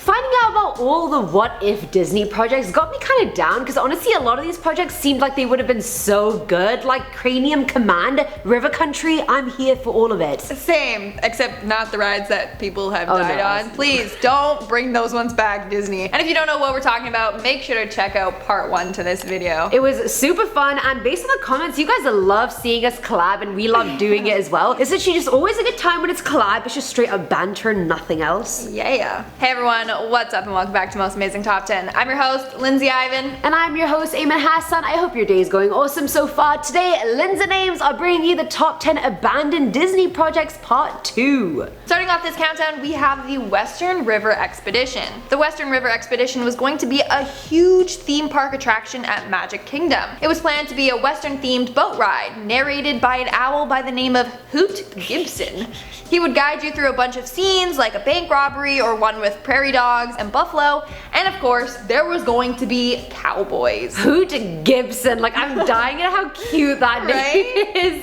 Finding out about all the what if Disney projects got me kind of down, because honestly a lot of these projects seemed like they would have been so good, like Cranium Command, River Country. I'm here for all of it. Same, except not the rides that people have died on. Please don't bring those ones back, Disney. And if you don't know what we're talking about, make sure to check out part 1 to this video. It was super fun, and based on the comments, you guys love seeing us collab, and we love doing it as well. It's actually just always a good time when it's collab. It's just straight up banter and nothing else. Yeah. Hey everyone, what's up and welcome back to Most Amazing Top 10. I'm your host, Lindsay Ivan. And I'm your host, Eamon Hassan. I hope your day is going awesome so far. Today, Lindsay and Ames are bringing you the top 10 abandoned Disney projects part 2. Starting off this countdown, we have the Western River Expedition. The Western River Expedition was going to be a huge theme park attraction at Magic Kingdom. It was planned to be a Western themed boat ride, narrated by an owl by the name of Hoot Gibson. He would guide you through a bunch of scenes like a bank robbery or one with prairie dogs and buffalo, and of course there was going to be cowboys. Hoot Gibson, like I'm dying at how cute that name is.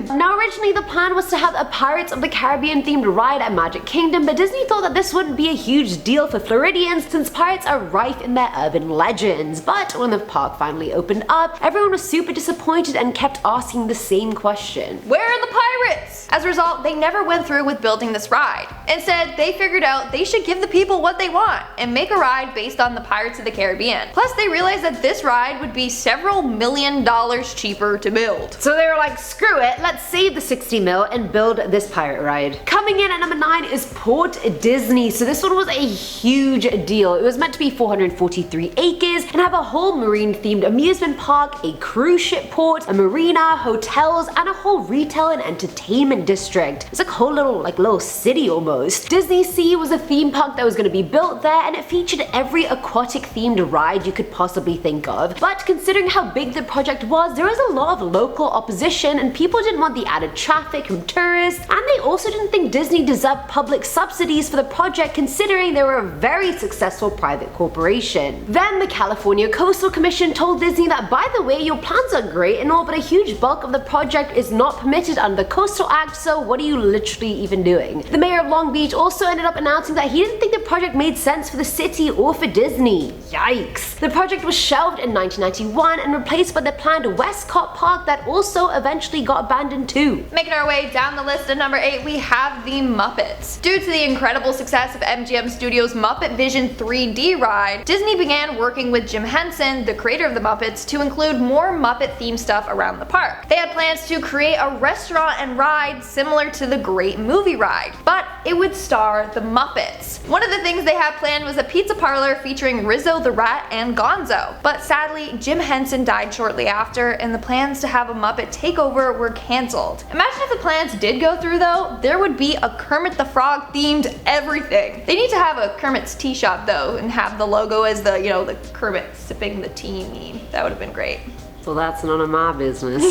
Now originally the plan was to have a Pirates of the Caribbean themed ride at Magic Kingdom, but Disney thought that this wouldn't be a huge deal for Floridians since pirates are rife in their urban legends. But when the park finally opened up, everyone was super disappointed and kept asking the same question. Where are the pirates? As a result, they never went through with building this ride. Instead, they figured out they should give the people what they want and make a ride based on the Pirates of the Caribbean. Plus, they realized that this ride would be several $1 million cheaper to build. So they were like, screw it, let's save the 60 mil and build this pirate ride. Coming in at number 9 is Port Disney. So this one was a huge deal. It was meant to be 443 acres and have a whole marine themed amusement park, a cruise ship port, a marina, hotels, and a whole retail and entertainment district. It's like a whole little city almost. Disney Sea was a theme park that was going to be built there, and it featured every aquatic themed ride you could possibly think of. But considering how big the project was, there was a lot of local opposition and people didn't want the added traffic from tourists, and they also didn't think Disney deserved public subsidies for the project considering they were a very successful private corporation. Then the California Coastal Commission told Disney that, by the way, your plans are great and all, but a huge bulk of the project is not permitted under the Coastal Act, so what are you literally even doing? The mayor of Long Beach also ended up announcing that he didn't think the project made sense for the city or for Disney. Yikes. The project was shelved in 1991 and replaced by the planned Westcott Park that also eventually got abandoned too. Making our way down the list at number 8, we have the Muppets. Due to the incredible success of MGM Studios' Muppet Vision 3D ride, Disney began working with Jim Henson, the creator of the Muppets, to include more Muppet themed stuff around the park. They had plans to create a restaurant and ride similar to the Great Movie Ride, but it would star the Muppets. One of the things they had planned was a pizza parlor featuring Rizzo the Rat and Gonzo, but sadly Jim Henson died shortly after and the plans to have a Muppet takeover were cancelled. Imagine if the plans did go through though, there would be a Kermit the Frog themed everything. They need to have a Kermit's tea shop though and have the logo as the, the Kermit sipping the tea meme. That would have been great. Well, that's none of my business.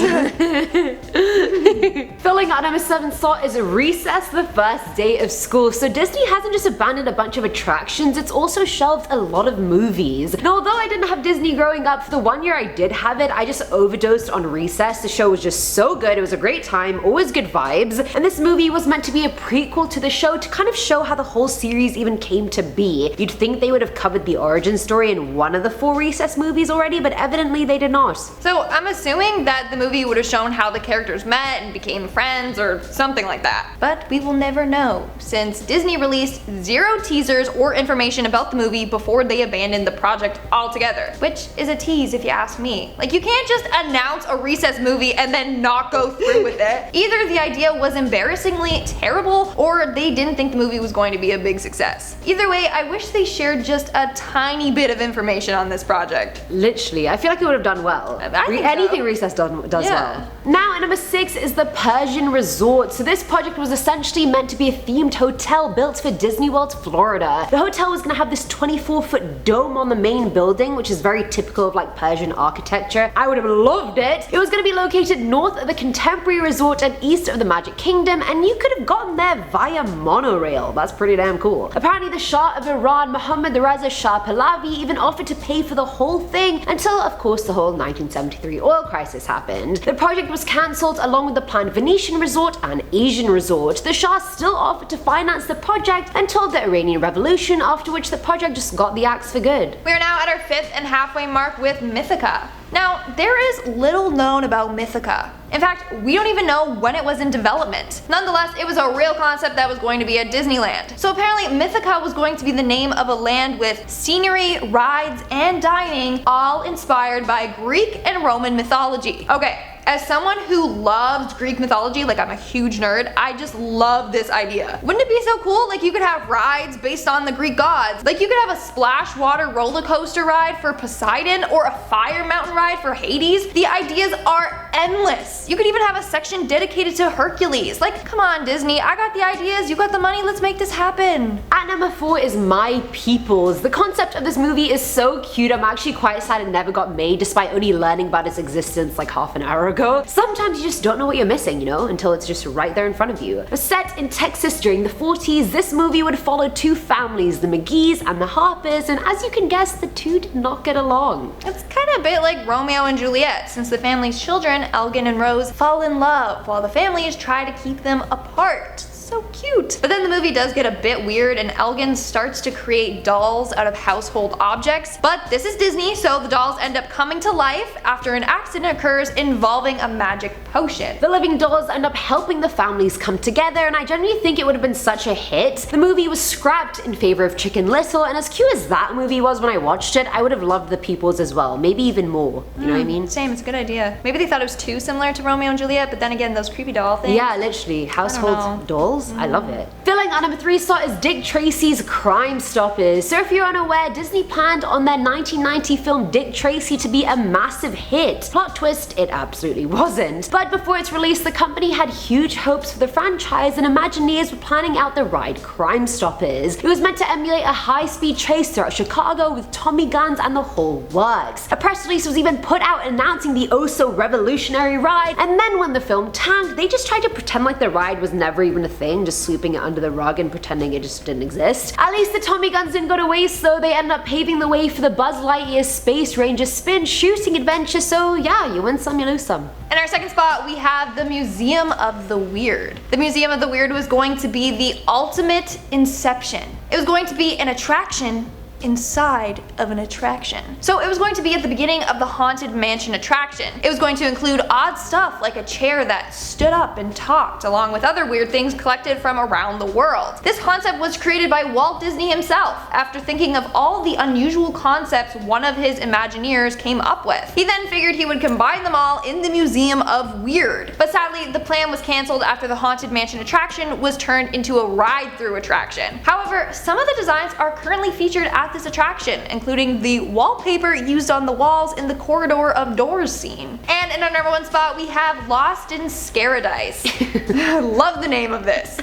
Filling out number 7 slot is Recess, the first day of school. So Disney hasn't just abandoned a bunch of attractions, it's also shelved a lot of movies. Now, although I didn't have Disney growing up, for the 1 year I did have it, I just overdosed on Recess. The show was just so good, it was a great time, always good vibes. And this movie was meant to be a prequel to the show to kind of show how the whole series even came to be. You'd think they would have covered the origin story in one of the 4 Recess movies already, but evidently they did not. So I'm assuming that the movie would have shown how the characters met and became friends or something like that. But we will never know, since Disney released 0 teasers or information about the movie before they abandoned the project altogether. Which is a tease if you ask me. Like, you can't just announce a Recess movie and then not go through with it. Either the idea was embarrassingly terrible or they didn't think the movie was going to be a big success. Either way, I wish they shared just a tiny bit of information on this project. Literally, I feel like it would have done well. Anything Recess does well. Now at number 6 is the Persian Resort. So this project was essentially meant to be a themed hotel built for Disney World, Florida. The hotel was going to have this 24-foot dome on the main building, which is very typical of like Persian architecture. I would have loved it. It was going to be located north of the Contemporary Resort and east of the Magic Kingdom, and you could have gotten there via monorail. That's pretty damn cool. Apparently the Shah of Iran, Mohammad Reza Shah Pahlavi, even offered to pay for the whole thing until, of course, the whole 1970 1973 oil crisis happened. The project was cancelled along with the planned Venetian resort and Asian resort. The Shah still offered to finance the project until the Iranian Revolution, after which the project just got the axe for good. We are now at our 5th and halfway mark with Mythica. Now, there is little known about Mythica. In fact, we don't even know when it was in development. Nonetheless, it was a real concept that was going to be at Disneyland. So apparently Mythica was going to be the name of a land with scenery, rides, and dining, all inspired by Greek and Roman mythology. Okay. As someone who loves Greek mythology, like I'm a huge nerd, I just love this idea. Wouldn't it be so cool? Like you could have rides based on the Greek gods. Like you could have a splash water roller coaster ride for Poseidon or a fire mountain ride for Hades. The ideas are endless. You could even have a section dedicated to Hercules. Like, come on Disney, I got the ideas, you got the money, let's make this happen. At number 4 is My Peoples. The concept of this movie is so cute, I'm actually quite sad it never got made despite only learning about its existence like half an hour ago. Sometimes you just don't know what you're missing, you know, until it's just right there in front of you. But set in Texas during the 40s, this movie would follow two families, the McGees and the Harpers, and as you can guess, the two did not get along. It's kind of a bit like Romeo and Juliet, since the family's children, Elgin and Rose, fall in love, while the families try to keep them apart. So cute. But then the movie does get a bit weird and Elgin starts to create dolls out of household objects. But this is Disney, so the dolls end up coming to life after an accident occurs involving a magic potion. The living dolls end up helping the families come together, and I genuinely think it would have been such a hit. The movie was scrapped in favor of Chicken Little, and as cute as that movie was when I watched it, I would have loved The Peoples as well, maybe even more. You know what I mean? Same, it's a good idea. Maybe they thought it was too similar to Romeo and Juliet, but then again, those creepy doll things. Yeah, literally. Household dolls. I love it. Filling our number 3 slot is Dick Tracy's Crime Stoppers. So if you're unaware, Disney planned on their 1990 film Dick Tracy to be a massive hit. Plot twist, it absolutely wasn't. But before its release, the company had huge hopes for the franchise and Imagineers were planning out the ride Crime Stoppers. It was meant to emulate a high-speed chase throughout Chicago with Tommy guns and the whole works. A press release was even put out announcing the oh-so-revolutionary ride, and then when the film tanked, they just tried to pretend like the ride was never even a thing, just sweeping it under the rug and pretending it just didn't exist. At least the Tommy guns didn't go to waste though, they ended up paving the way for the Buzz Lightyear Space Ranger spin shooting adventure, so yeah, you win some, you lose some. In our second spot, we have the Museum of the Weird. The Museum of the Weird was going to be the ultimate Inception. It was going to be an attraction inside of an attraction. So it was going to be at the beginning of the Haunted Mansion attraction. It was going to include odd stuff like a chair that stood up and talked, along with other weird things collected from around the world. This concept was created by Walt Disney himself after thinking of all the unusual concepts one of his Imagineers came up with. He then figured he would combine them all in the Museum of Weird. But sadly, the plan was cancelled after the Haunted Mansion attraction was turned into a ride-through attraction. However, some of the designs are currently featured at this attraction, including the wallpaper used on the walls in the Corridor of Doors scene. And in our number 1 spot, we have Lost in Scaradise. Love the name of this.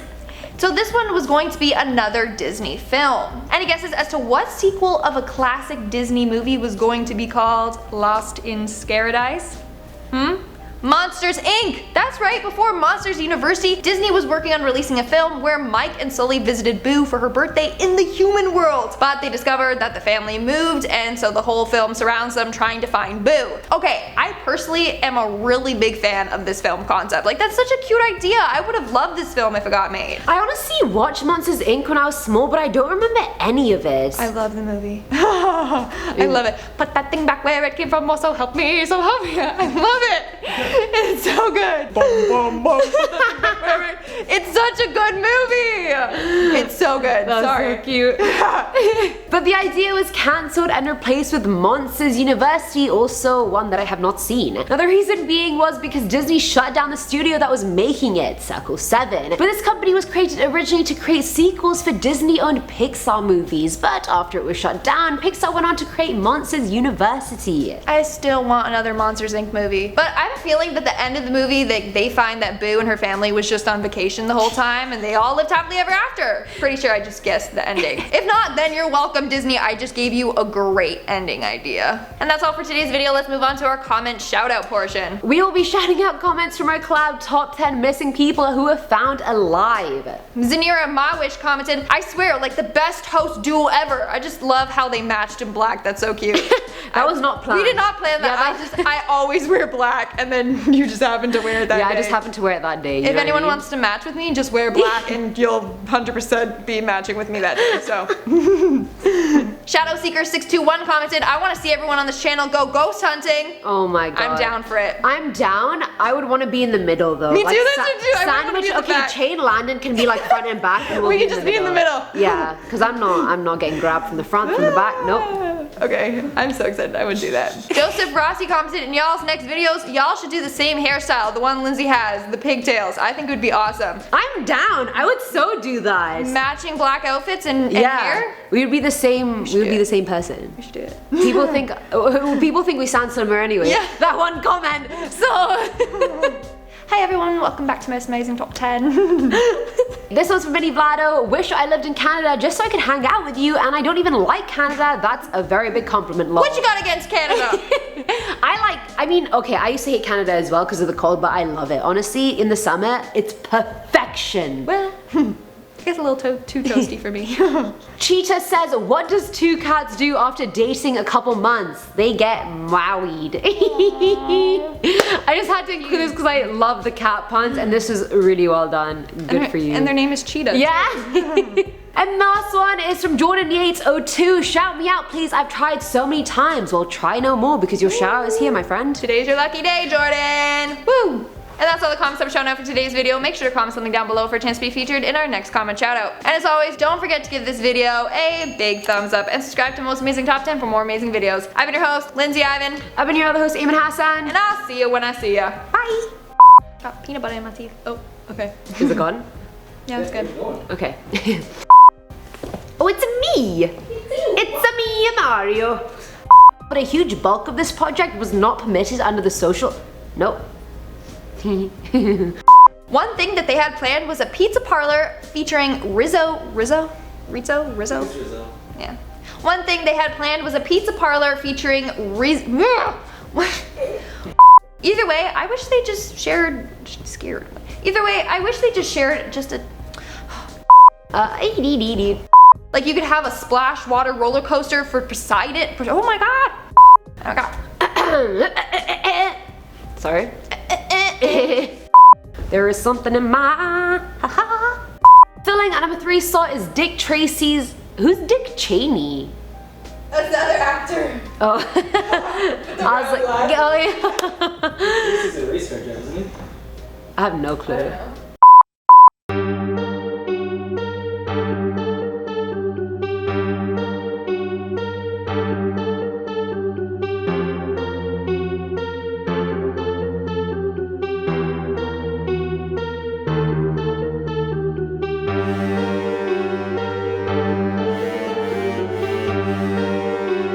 So this one was going to be another Disney film. Any guesses as to what sequel of a classic Disney movie was going to be called Lost in Scaradise? Monsters Inc. That's right, before Monsters University, Disney was working on releasing a film where Mike and Sully visited Boo for her birthday in the human world, but they discovered that the family moved, and so the whole film surrounds them trying to find Boo. Okay, I personally am a really big fan of this film concept. Like, that's such a cute idea. I would have loved this film if it got made. I honestly watched Monsters Inc. when I was small, but I don't remember any of it. I love the movie. I love it. Put that thing back where it came from, so help me, so help me. I love it. It's so good. It's such a good movie. It's so good. That's Sorry. so cute. But the idea was cancelled and replaced with Monsters University, also one that I have not seen. Now the reason being was because Disney shut down the studio that was making it, Circle 7. But this company was created originally to create sequels for Disney-owned Pixar movies, but after it was shut down, Pixar went on to create Monsters University. I still want another Monsters Inc. movie, but I have a feeling that the end of the movie, they find that Boo and her family was just on vacation the whole time and they all lived happily ever after. Pretty sure I just guessed the ending. If not, then you're welcome, Disney. I just gave you a great ending idea. And that's all for today's video. Let's move on to our comment shout out portion. We will be shouting out comments from our cloud top 10 missing people who were found alive. Zanira Mawish commented, I swear, like the best host duo ever. I just love how they matched in black. That's so cute. That was not planned. We did not plan that. Yeah, I always wear black and then you just happen to wear it that day. Yeah, I just happened to wear it that day. If anyone wants to match with me, just wear black and you'll 100% be matching with me that day, so. Shadow Seeker 621 commented, I want to see everyone on this channel go ghost hunting. Oh my god. I'm down for it. I'm down. I would want to be in the middle though. Me like, too, that's too. Sandwich, okay, Chain Landon can be like front and back. And we can just be in the middle. Yeah, because I'm not getting grabbed from the front, from the back, nope. Okay, I'm so excited. I would do that. Joseph Rossi commented, in y'all's next videos, y'all should do the same hairstyle, the one Lindsay has, the pigtails. I think it would be awesome. I'm down. I would so do that. Matching black outfits and hair. We would be the same. We would be the same person. We should do it. People think we sound similar anyway. Yeah. That one comment. So. Hi everyone, welcome back to Most Amazing Top 10. This one's from Minnie Vlado. Wish I lived in Canada just so I could hang out with you, and I don't even like Canada. That's a very big compliment, lol. What you got against Canada? I used to hate Canada as well because of the cold, but I love it. Honestly, in the summer, it's perfection. Well, I guess a little too toasty for me. Cheetah says, what does two cats do after dating a couple months? They get married. I just had to include this because I love the cat puns, and this is really well done. Good for you. And their name is Cheetah. Yeah. And last one is from Jordan Yates 02. Shout me out, please. I've tried so many times. Well, try no more because your shout out is here, my friend. Today's your lucky day, Jordan. Woo! And that's all the comments I've shown out for today's video. Make sure to comment something down below for a chance to be featured in our next comment shout out. And as always, don't forget to give this video a big thumbs up and subscribe to Most Amazing Top 10 for more amazing videos. I've been your host, Lindsay Ivan. I've been your other host, Eamon Hassan. And I'll see you when I see ya. Bye. Got peanut butter in my teeth. Oh, okay. Is it gone? Yeah, it's good. Okay. Oh, it's me. It's me, Mario. But a huge bulk of this project was not permitted under the social... Nope. One thing that they had planned was a pizza parlor featuring Rizzo? Yeah. One thing they had planned was a pizza parlor featuring Either way, I wish they just shared... Scared. Either way, I wish they just shared just a... Like you could have a splash water roller coaster for beside it. Oh my god. Oh god. Sorry. There is something in my filling at number 3 slot is Dick Tracy's. Who's Dick Cheney? Another actor. Oh. I was like, oh yeah. This is a researcher, isn't he? I have no clue.